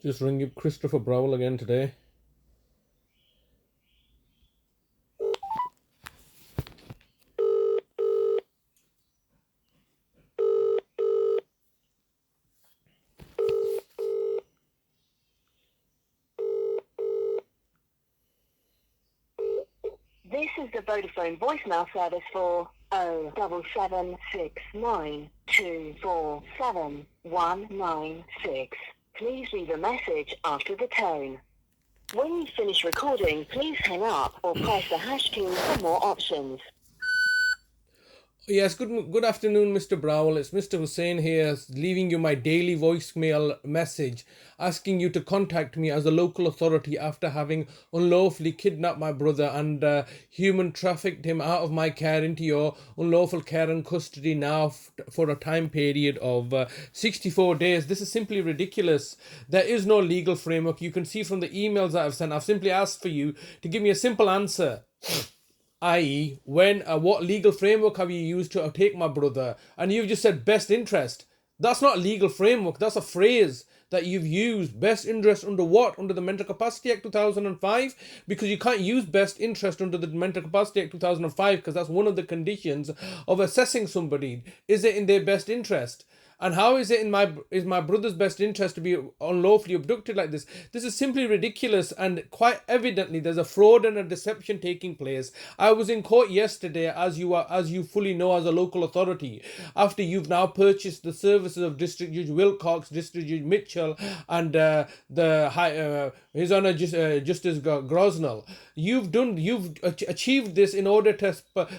Just ringing Christopher Browell again today. This is the Vodafone voicemail service for 07762471196. Please leave a message after the tone. When you finish recording, please hang up or press the hash key for more options. Yes, good afternoon, Mr. Browell. It's Mr. Hussein here, leaving you my daily voicemail message, asking you to contact me as a local authority after having unlawfully kidnapped my brother and human trafficked him out of my care into your unlawful care and custody now for a time period of 64 days. This is simply ridiculous. There is no legal framework. You can see from the emails that I've sent, I've simply asked for you to give me a simple answer, i.e., what legal framework have you used to take my brother? And you've just said best interest. That's not a legal framework. That's a phrase that you've used. Best interest under what? Under the Mental Capacity Act 2005? Because you can't use best interest under the Mental Capacity Act 2005 because that's one of the conditions of assessing somebody. Is it in their best interest? And how is it in my brother's best interest to be unlawfully abducted like this? This is simply ridiculous, and quite evidently there's a fraud and a deception taking place. I was in court yesterday, as you fully know as a local authority, after you've now purchased the services of District Judge Wilcox, District Judge Mitchell, and His Honour Justice Grosnell. You've achieved this in order to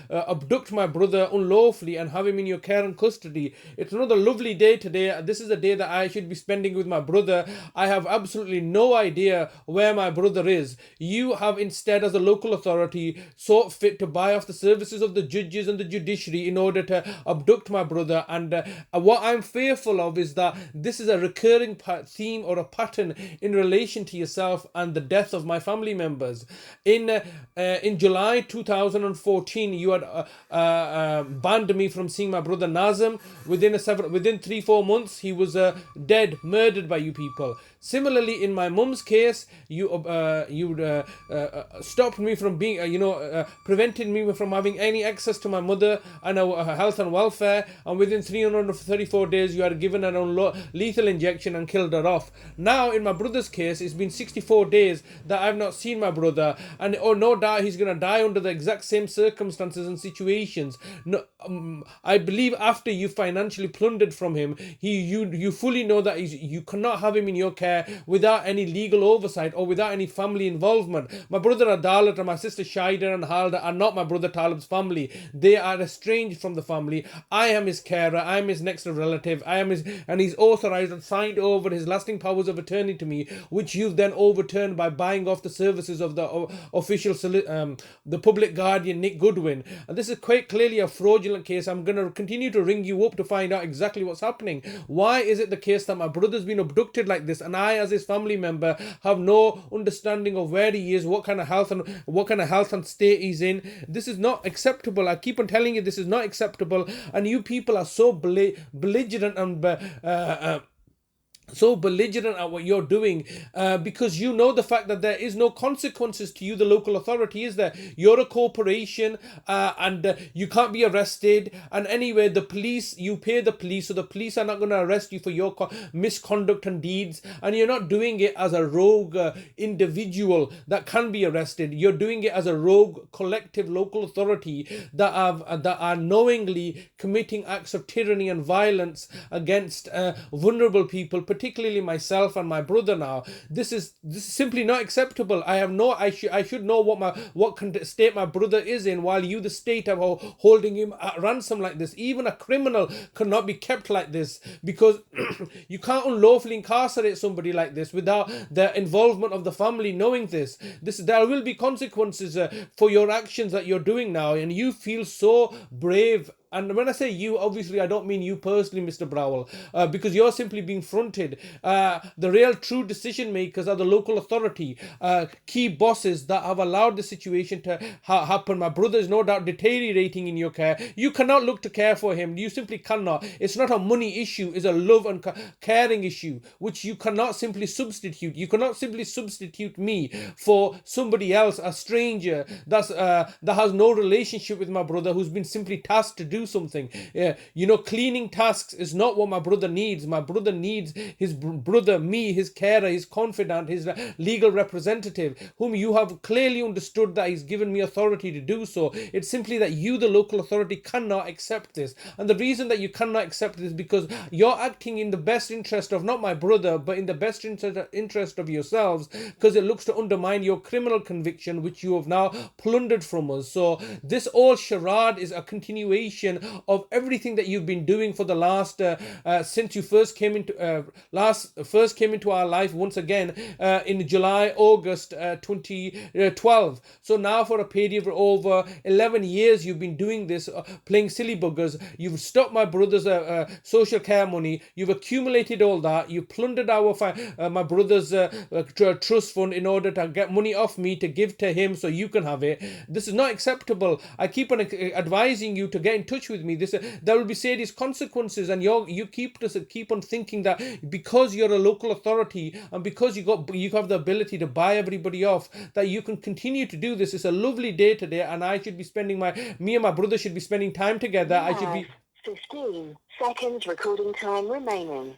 abduct my brother unlawfully and have him in your care and custody. It's another lovely day today. This is a day that I should be spending with my brother. I have absolutely no idea where my brother is. You have instead, as a local authority, sought fit to buy off the services of the judges and the judiciary in order to abduct my brother. And what I'm fearful of is that this is a recurring theme or a pattern in relation to yourself and the death of my family members. In July 2014, you had banned me from seeing my brother Nazem. Within 3-4 months, he was dead, murdered by you people. Similarly, in my mum's case, you stopped me from being, prevented me from having any access to my mother and her health and welfare. And within 334 days, you had given her a lethal injection and killed her off. Now, in my brother's case, it's been 64 days that I've not seen my brother, and no doubt he's going to die under the exact same circumstances and situations. No, I believe after you financially plundered from him, you fully know that you cannot have him in your care without any legal oversight or without any family involvement. My brother Adalat and my sister Shaida and Halda are not my brother Talib's family. They are estranged from the family. I am his carer. I am his next of relative. And he's authorized and signed over his lasting powers of attorney to me, which you've then overturned by buying off the services of the official, the public guardian Nick Goodwin. And this is quite clearly a fraudulent case. I'm going to continue to ring you up to find out exactly what's happening. Why is it the case that my brother's been abducted like this, and I, as his family member, have no understanding of where he is, what kind of health and state he's in? This is not acceptable. I keep on telling you, this is not acceptable, and you people are so belligerent and so belligerent at what you're doing, because you know the fact that there is no consequences to you, the local authority, is there? You're a corporation, and you can't be arrested. And anyway, the police, you pay the police, so the police are not going to arrest you for your misconduct and deeds. And you're not doing it as a rogue individual that can be arrested. You're doing it as a rogue collective local authority that are knowingly committing acts of tyranny and violence against vulnerable people, particularly myself and my brother. Now, this is simply not acceptable. I should know what state my brother is in, while you, the state, are holding him at ransom like this. Even a criminal cannot be kept like this, because you can't unlawfully incarcerate somebody like this without the involvement of the family knowing this. There will be consequences for your actions that you're doing now, and you feel so brave and when I say you, obviously I don't mean you personally, Mr. Browell, because you're simply being fronted. The real true decision makers are the local authority, key bosses that have allowed the situation to happen. My brother is no doubt deteriorating in your care. You cannot look to care for him. You simply cannot. It's not a money issue. It's a love and caring issue, which you cannot simply substitute. You cannot simply substitute me for somebody else, a stranger that has no relationship with my brother, who's been simply tasked to do something. Cleaning tasks is not what my brother needs. My brother needs his brother, me, his carer, his confidant, his legal representative, whom you have clearly understood that he's given me authority to do so. It's simply that you, the local authority, cannot accept this. And the reason that you cannot accept this is because you're acting in the best interest of not my brother, but in the best interest of yourselves, because it looks to undermine your criminal conviction, which you have now plundered from us. So this all charade is a continuation of everything that you've been doing for the last since you first came into our life once again in July, August 2012. So now for a period of over 11 years you've been doing this, playing silly buggers. You've stopped my brother's social care money. You've accumulated all that. You've plundered my brother's trust fund in order to get money off me to give to him so you can have it. This is not acceptable. I keep on advising you to get in touch with me. There will be serious consequences, and you keep on thinking that because you're a local authority and because you have the ability to buy everybody off, that you can continue to do this. It's a lovely day today, and I should be me and my brother should be spending time together. I should be 15 seconds recording time remaining.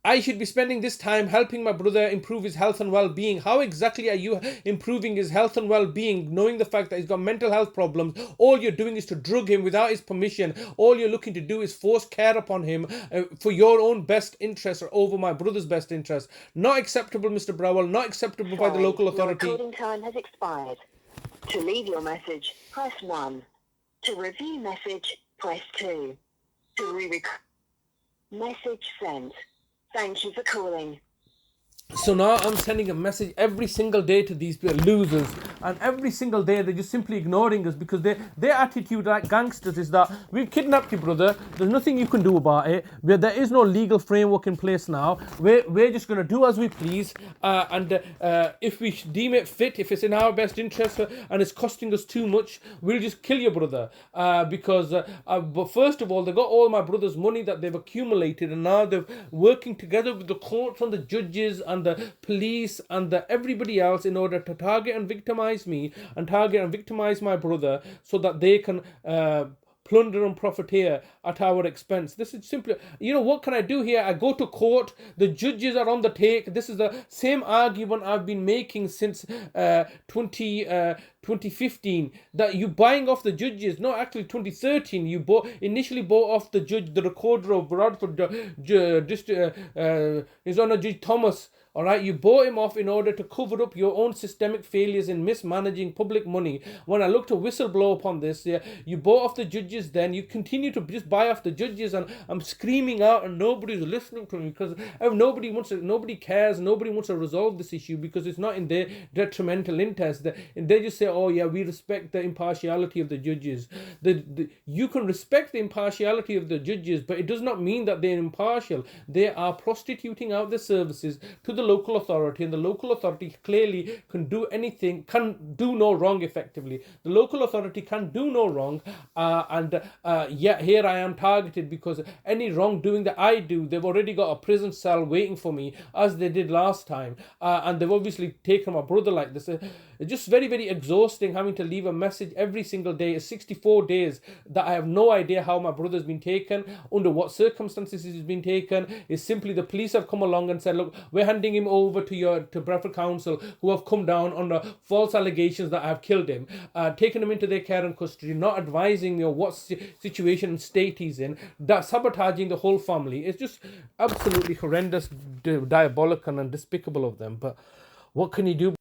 I should be spending this time helping my brother improve his health and well-being. How exactly are you improving his health and well-being, knowing the fact that he's got mental health problems? All you're doing is to drug him without his permission. All you're looking to do is force care upon him for your own best interest or over my brother's best interest. Not acceptable, Mr. Browell. Not acceptable by the local authority. Your recording time has expired. To leave your message, press 1. To review message, press 2. To re-record. Message sent. Thank you for calling. So now I'm sending a message every single day to these losers, and every single day they're just simply ignoring us because their attitude like gangsters is that we've kidnapped you, brother. There's nothing you can do about it. There is no legal framework in place now. We're just going to do as we please, and if we deem it fit, if it's in our best interest and it's costing us too much, we'll just kill your brother but first of all, they got all my brother's money that they've accumulated, and now they're working together with the courts and the judges and the police and everybody else in order to target and victimize me and target and victimize my brother so that they can plunder and profiteer at our expense. This is simply, what can I do here? I go to court, the judges are on the take. This is the same argument I've been making since 2015, that you buying off the judges. No, actually 2013, you initially bought off the judge, the recorder of Bradford, His Honor Judge Thomas. All right, you bought him off in order to cover up your own systemic failures in mismanaging public money. When I look to whistleblow upon this, you bought off the judges, then you continue to just buy off the judges, and I'm screaming out and nobody's listening to me because nobody cares, nobody wants to resolve this issue because it's not in their detrimental interest. They just say, oh yeah, we respect the impartiality of the judges. You can respect the impartiality of the judges, but it does not mean that they're impartial. They are prostituting out their services to the local authority, and the local authority clearly can do no wrong effectively. The local authority can do no wrong, yet here I am targeted because any wrongdoing that I do, they've already got a prison cell waiting for me, as they did last time, and they've obviously taken my brother like this. It's just very, very exhausting having to leave a message every single day. It's 64 days that I have no idea how my brother's been taken, under what circumstances he's been taken. It's simply the police have come along and said, look, we're handing him over to Bradford Council, who have come down on the false allegations that I've killed him, taken him into their care and custody, not advising me of what situation and state he's in, sabotaging the whole family. It's just absolutely horrendous, diabolical and despicable of them. But what can you do?